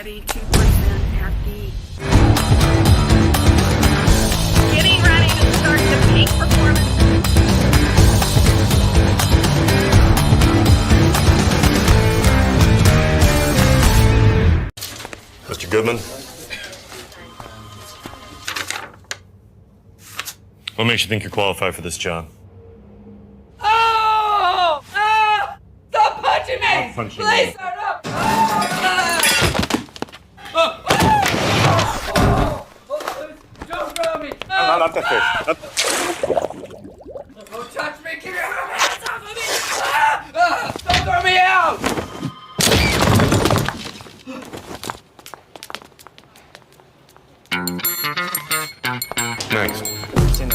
ready to present at the getting ready to start the peak performance. Mr. Goodman? What makes you think you're qualified for this job? Oh! Ah! Stop punching me! I'm punching Please, you. sir, no! Oh! Don't throw me! No, not the fish. Don't touch me! Keep your hands off of me! Don't throw me out! Next.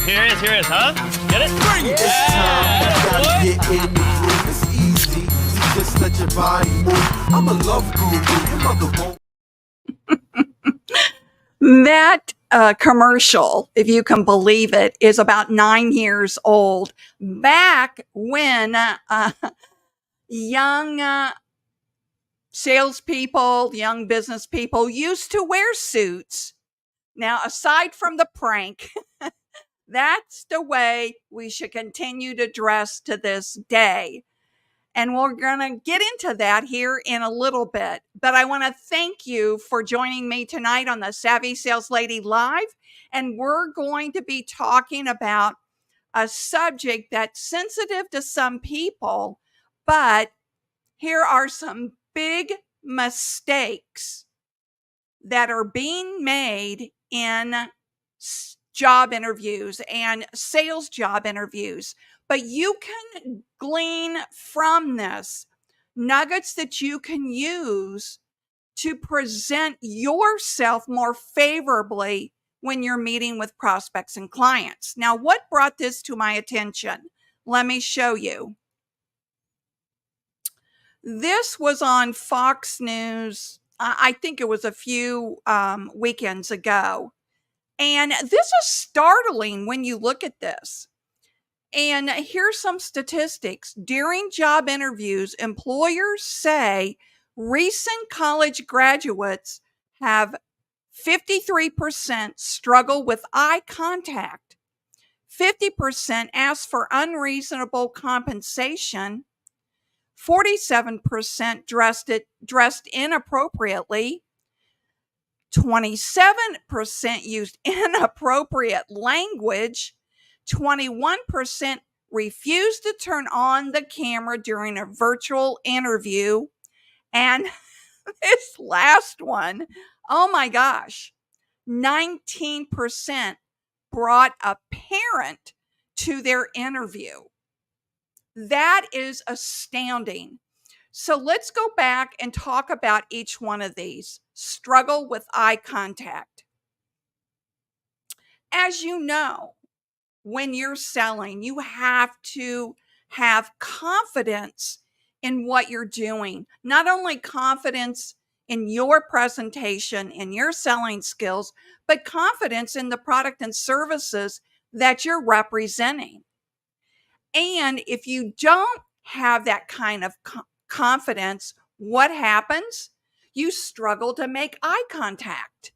Here it is, huh? Get it? It's time, you gotta get in the groove. It's easy, you just let your body move. I'm a love guru, your mother won't. That commercial, if you can believe it, is about 9 years old. Back when young salespeople, young business people used to wear suits. Now, aside from the prank, that's the way we should continue to dress to this day. And we're going to get into that here in a little bit. But I want to thank you for joining me tonight on the Savvy Sales Lady Live. And we're going to be talking about a subject that's sensitive to some people, but here are some big mistakes that are being made in job interviews and sales job interviews. But you can glean from this nuggets that you can use to present yourself more favorably when you're meeting with prospects and clients. Now, what brought this to my attention? Let me show you. This was on Fox News. I think it was a few weekends ago. And this is startling when you look at this. And here's some statistics. During job interviews, employers say recent college graduates have 53% struggle with eye contact. 50% ask for unreasonable compensation. 47% dressed inappropriately. 27% used inappropriate language. 21% refused to turn on the camera during a virtual interview. And this last one, oh my gosh, 19% brought a parent to their interview. That is astounding. So let's go back and talk about each one of these. Struggle with eye contact. As you know, when you're selling, you have to have confidence in what you're doing. Not only confidence in your presentation and your selling skills, but confidence in the product and services that you're representing. And if you don't have that kind of confidence, what happens? You struggle to make eye contact.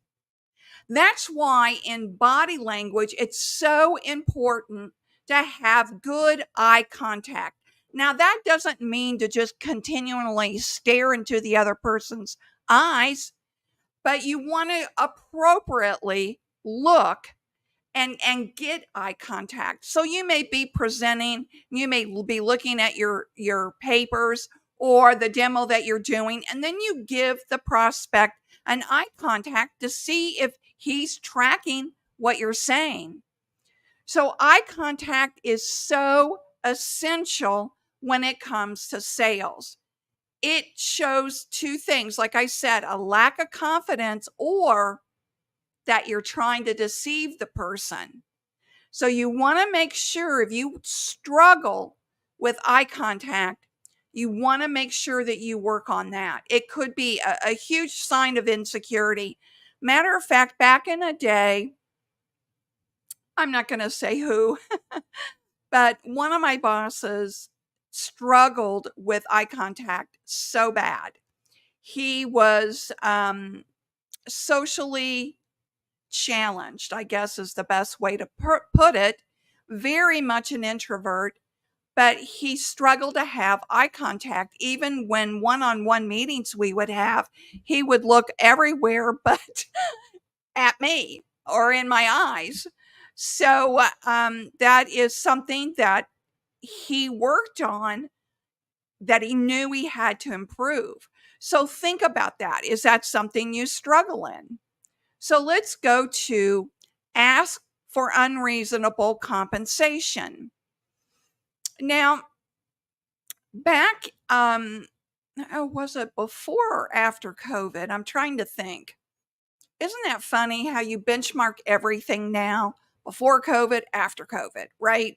That's why in body language, it's so important to have good eye contact. Now, that doesn't mean to just continually stare into the other person's eyes, but you want to appropriately look and get eye contact. So you may be presenting, you may be looking at your papers or the demo that you're doing, and then you give the prospect an eye contact to see if he's tracking what you're saying. So eye contact is so essential when it comes to sales. It shows two things, like I said, a lack of confidence or that you're trying to deceive the person. So you want to make sure if you struggle with eye contact, you want to make sure that you work on that. It could be a huge sign of insecurity. Matter of fact, back in a day, I'm not going to say who, but one of my bosses struggled with eye contact so bad. he was socially challenged, I guess is the best way to put it. Very much an introvert, but he struggled to have eye contact. Even when one-on-one meetings we would have, he would look everywhere but at me or in my eyes. So that is something that he worked on, that he knew he had to improve. So think about that. Is that something you struggle in? So let's go to ask for unreasonable compensation. Now, back, was it before or after COVID? I'm trying to think. Isn't that funny how you benchmark everything now, before COVID, after COVID, right?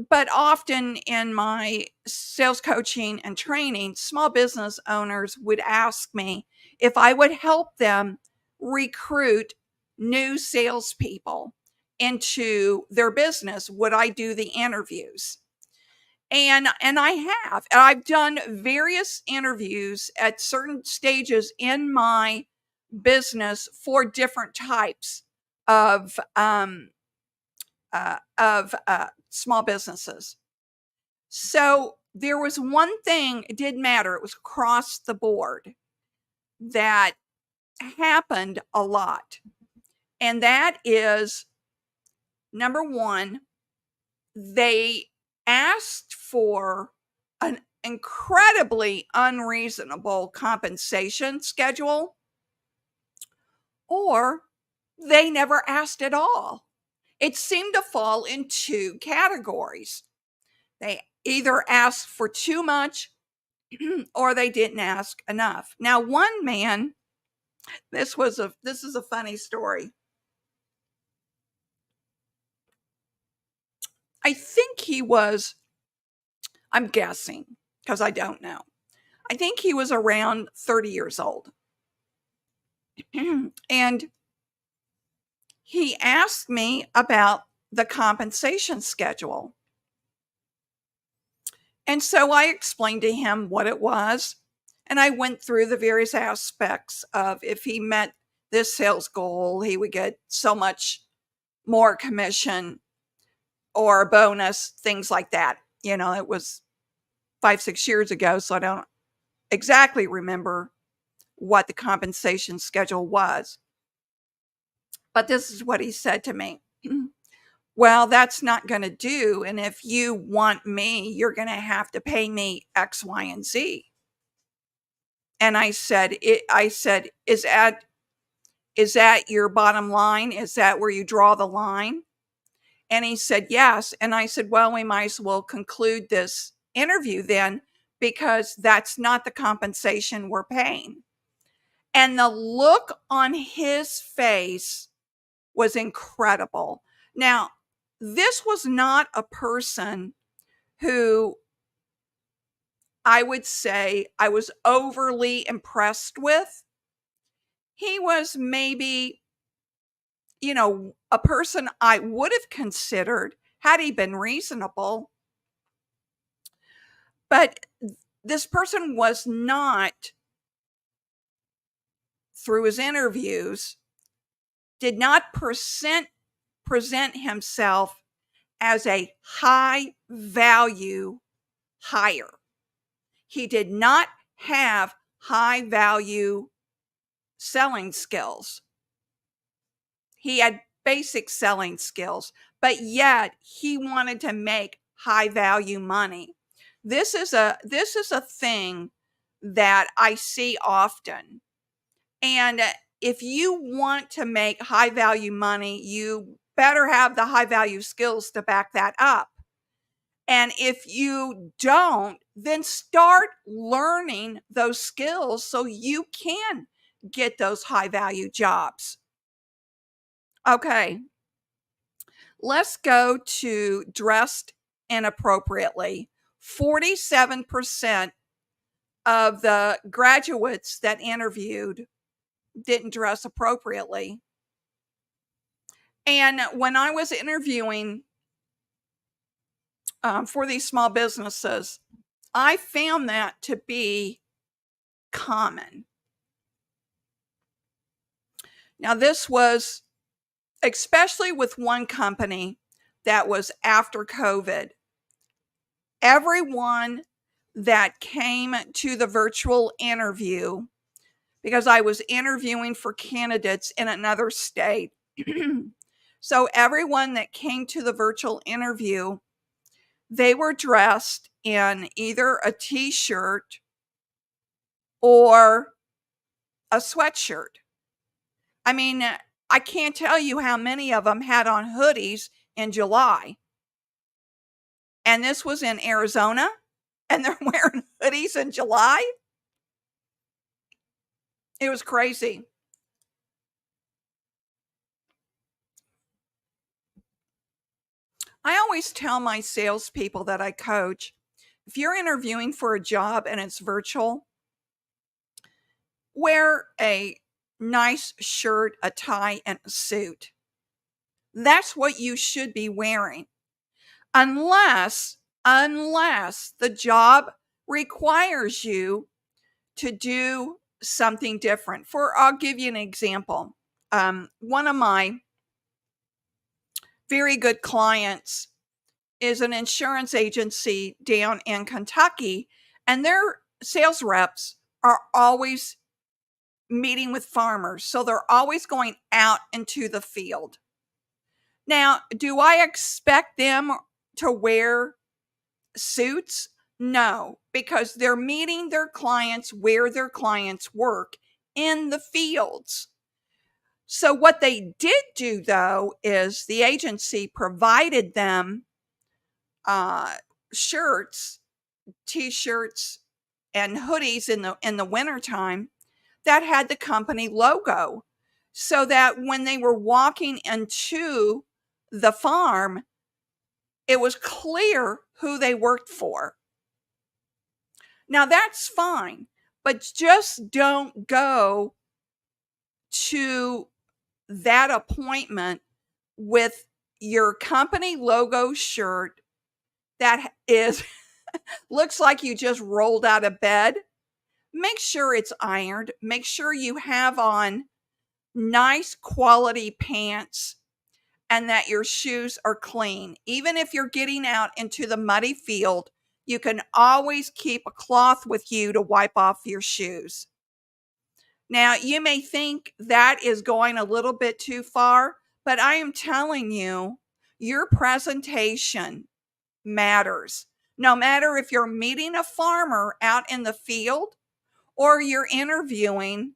But often in my sales coaching and training, small business owners would ask me if I would help them recruit new salespeople into their business. Would I do the interviews? And I have. I've done various interviews at certain stages in my business for different types of small businesses. So there was one thing, it didn't matter, it was across the board, that happened a lot. And that is, number one, they asked for an incredibly unreasonable compensation schedule, or they never asked at all. It seemed to fall in two categories. They either asked for too much or they didn't ask enough. Now, one man, this is a funny story. I think he was, I'm guessing because I don't know. I think he was around 30 years old. And he asked me about the compensation schedule. And so I explained to him what it was. And I went through the various aspects of, if he met this sales goal, he would get so much more commission or a bonus, things like that. You know, it was 5-6 years ago, so I don't exactly remember what the compensation schedule was. But this is what he said to me. Well, that's not going to do. And if you want me, you're going to have to pay me X, Y, and Z. And I said, is that your bottom line? Is that where you draw the line? And he said, yes. And I said, well, we might as well conclude this interview then, because that's not the compensation we're paying. And the look on his face was incredible. Now, this was not a person who I would say I was overly impressed with. He was maybe, a person I would have considered had he been reasonable. But this person was not, through his interviews, did not present himself as a high value hire. He did not have high value selling skills. He had basic selling skills, but yet he wanted to make high value money. This is a thing that I see often. And if you want to make high value money, you better have the high value skills to back that up. And if you don't, then start learning those skills so you can get those high value jobs. Okay, let's go to dressed inappropriately. 47% of the graduates that interviewed didn't dress appropriately. And when I was interviewing for these small businesses, I found that to be common. Now, this was especially with one company that was after COVID. Everyone that came to the virtual interview, because I was interviewing for candidates in another state. So everyone that came to the virtual interview, they were dressed in either a t-shirt or a sweatshirt. I mean, I can't tell you how many of them had on hoodies in July. And this was in Arizona, and they're wearing hoodies in July. It was crazy. I always tell my salespeople that I coach, if you're interviewing for a job and it's virtual, wear a nice shirt, a tie, and a suit. That's what you should be wearing. Unless the job requires you to do something different. I'll give you an example. One of my very good clients is an insurance agency down in Kentucky, and their sales reps are always meeting with farmers. So they're always going out into the field. Now, do I expect them to wear suits? No, because they're meeting their clients where their clients work, in the fields. So what they did do, though, is the agency provided them shirts, t-shirts, and hoodies in the wintertime that had the company logo, so that when they were walking into the farm, it was clear who they worked for. Now, that's fine, but just don't go to that appointment with your company logo shirt that is looks like you just rolled out of bed. Make sure it's ironed. Make sure you have on nice quality pants and that your shoes are clean. Even if you're getting out into the muddy field, you can always keep a cloth with you to wipe off your shoes. Now, you may think that is going a little bit too far, but I am telling you, your presentation matters. No matter if you're meeting a farmer out in the field or you're interviewing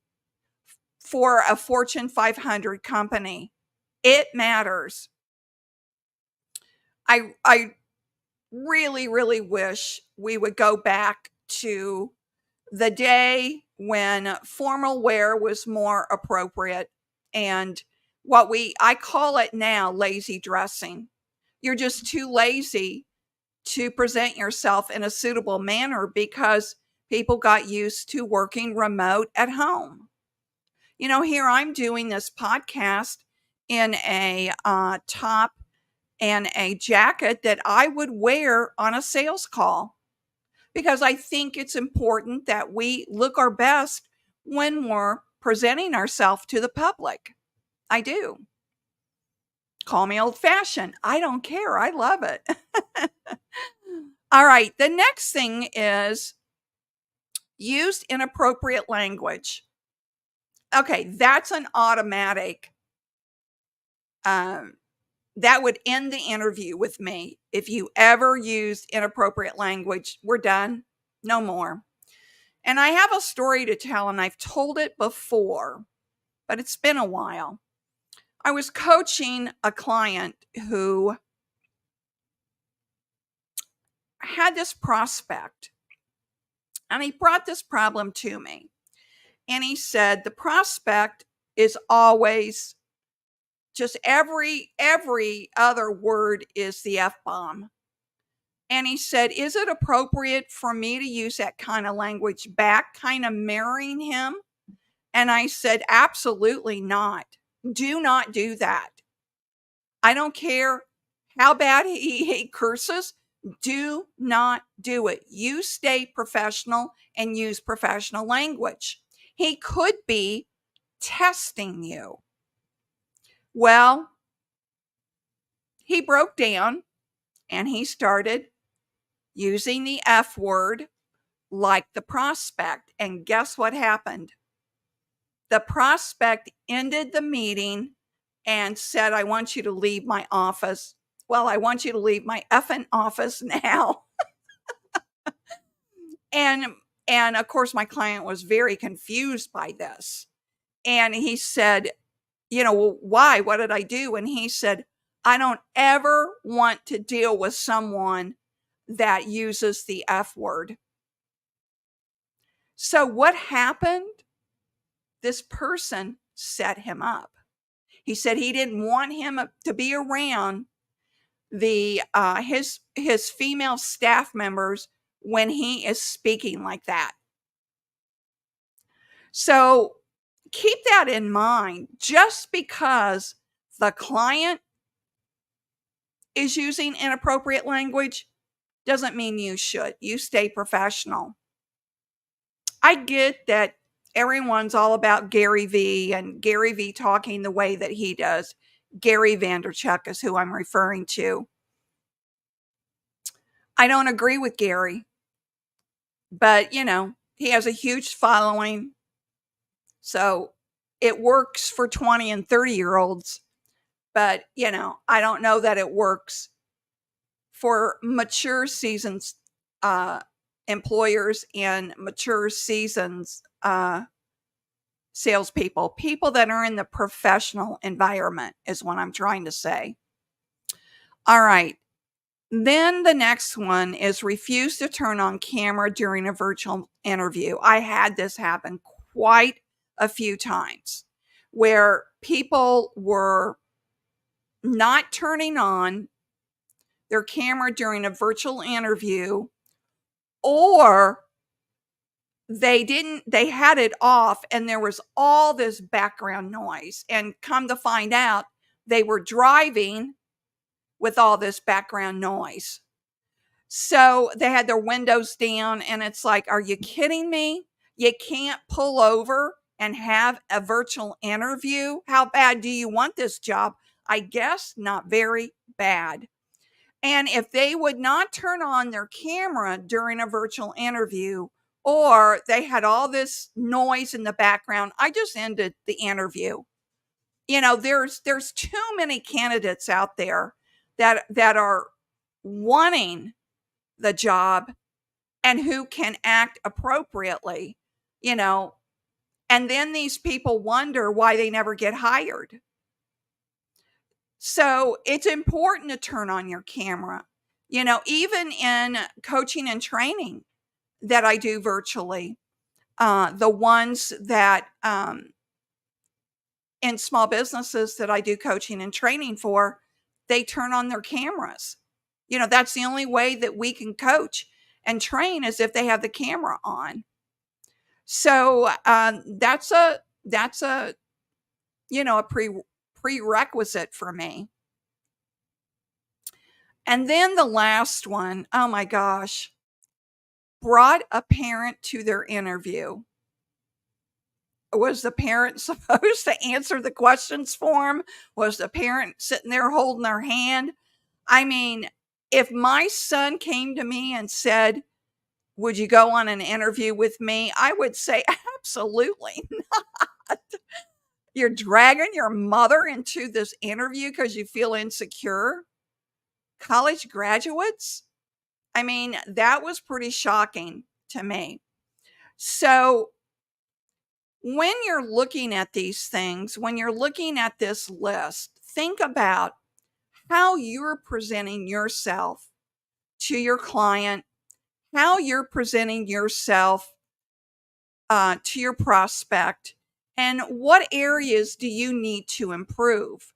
for a Fortune 500 company, it matters. I really, really wish we would go back to the day when formal wear was more appropriate, and I call it now lazy dressing. You're just too lazy to present yourself in a suitable manner because people got used to working remote at home. You know, here I'm doing this podcast in a top and a jacket that I would wear on a sales call, because I think it's important that we look our best when we're presenting ourselves to the public. I do. Call me old-fashioned. I don't care. I love it. All right. The next thing is used inappropriate language. Okay, that's an automatic. That would end the interview with me. If you ever used inappropriate language, we're done. No more. And I have a story to tell, and I've told it before, but it's been a while. I was coaching a client who had this prospect, and he brought this problem to me. And he said the prospect is always just every other word is the F-bomb. And he said, is it appropriate for me to use that kind of language back, kind of mirroring him? And I said, absolutely not. Do not do that. I don't care how bad he curses. Do not do it. You stay professional and use professional language. He could be testing you. Well, he broke down and he started using the F word like the prospect. And guess what happened? The prospect ended the meeting and said, I want you to leave my office. Well, I want you to leave my effing office now. And of course, my client was very confused by this. And he said, well, why? What did I do? And he said, I don't ever want to deal with someone that uses the F word. So what happened? This person set him up. He said he didn't want him to be around his female staff members when he is speaking like that. So keep that in mind. Just because the client is using inappropriate language doesn't mean you should. You stay professional. I get that everyone's all about Gary Vee and Gary Vee talking the way that he does. Gary Vaynerchuk is who I'm referring to. I don't agree with Gary, but he has a huge following. So it works for 20 and 30-year-olds, but I don't know that it works for mature seasons employers and mature seasons salespeople, people that are in the professional environment is what I'm trying to say. All right. Then the next one is refuse to turn on camera during a virtual interview. I had this happen quite a few times where people were not turning on their camera during a virtual interview, or they had it off and there was all this background noise, and come to find out they were driving with all this background noise. So they had their windows down, and it's like, are you kidding me? You can't pull over and have a virtual interview? How bad do you want this job? I guess not very bad. And if they would not turn on their camera during a virtual interview, or they had all this noise in the background, I just ended the interview. There's too many candidates out there that are wanting the job and who can act appropriately, and then these people wonder why they never get hired. So it's important to turn on your camera, even in coaching and training that I do virtually, the ones that in small businesses that I do coaching and training for, they turn on their cameras. That's the only way that we can coach and train, is if they have the camera on. So that's a prerequisite for me. And then the last one, oh my gosh, brought a parent to their interview. Was the parent supposed to answer the questions for him? Was the parent sitting there holding their hand? I mean, if my son came to me and said, would you go on an interview with me? I would say, absolutely not. You're dragging your mother into this interview because you feel insecure? College graduates? I mean, that was pretty shocking to me. So when you're looking at these things, when you're looking at this list, think about how you're presenting yourself to your client, how you're presenting yourself to your prospect, and what areas do you need to improve?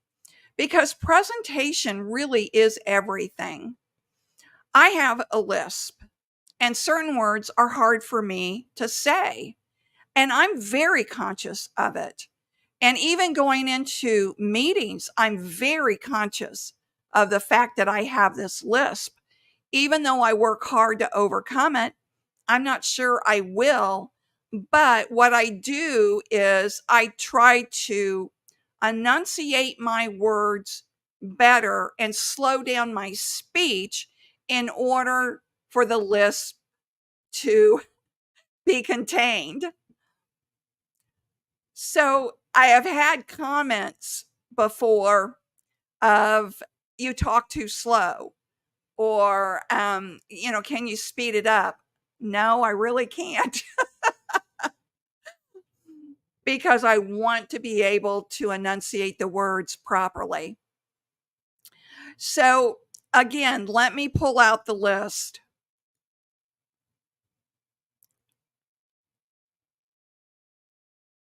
Because presentation really is everything. I have a lisp, and certain words are hard for me to say, and I'm very conscious of it. And even going into meetings, I'm very conscious of the fact that I have this lisp. even though I work hard to overcome it, I'm not sure I will. But what I do is I try to enunciate my words better and slow down my speech in order for the lisp to be contained. So I have had comments before of, you talk too slow, or, can you speed it up? No, I really can't. Because I want to be able to enunciate the words properly. So again, let me pull out the list.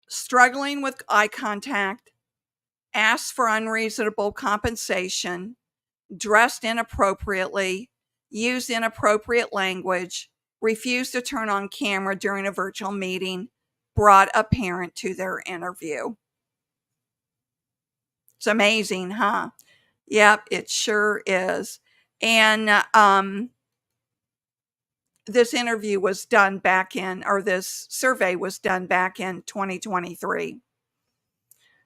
Struggling with eye contact, asked for unreasonable compensation, dressed inappropriately, used inappropriate language, refused to turn on camera during a virtual meeting, brought a parent to their interview. It's amazing, huh? Yep, it sure is. And this interview was done back in, or this survey was done back in 2023.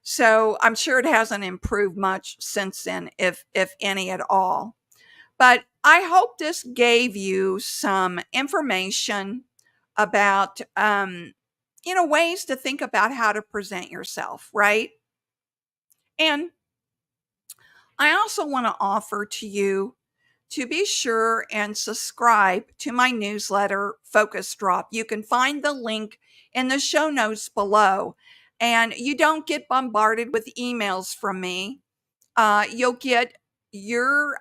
So I'm sure it hasn't improved much since then, if any at all. But I hope this gave you some information about, ways to think about how to present yourself, right? And I also want to offer to you to be sure and subscribe to my newsletter, Focus Drop. You can find the link in the show notes below, and you don't get bombarded with emails from me. You'll get your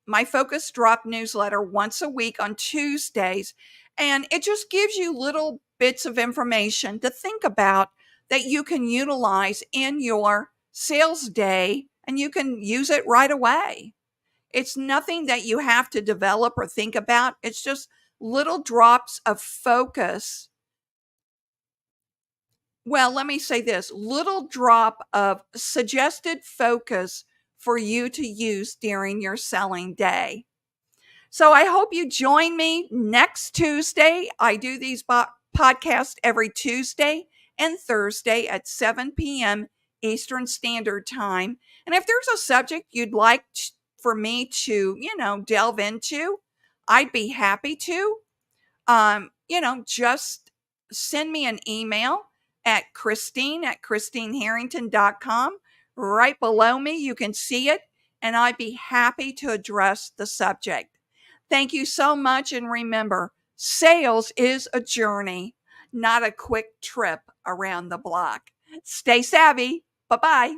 my Focus Drop newsletter once a week on Tuesdays, and it just gives you little bits of information to think about that you can utilize in your sales day, and you can use it right away. It's nothing that you have to develop or think about. It's just little drops of focus. Well, let me say this, little drop of suggested focus for you to use during your selling day. So I hope you join me next Tuesday. I do these podcasts every Tuesday and Thursday at 7 p.m. Eastern Standard Time. And if there's a subject you'd like for me to, delve into, I'd be happy to. Just send me an email at Christine@ChristineHarrington.com. Right below me, you can see it, and I'd be happy to address the subject. Thank you so much. And remember, sales is a journey, not a quick trip around the block. Stay savvy. Bye-bye.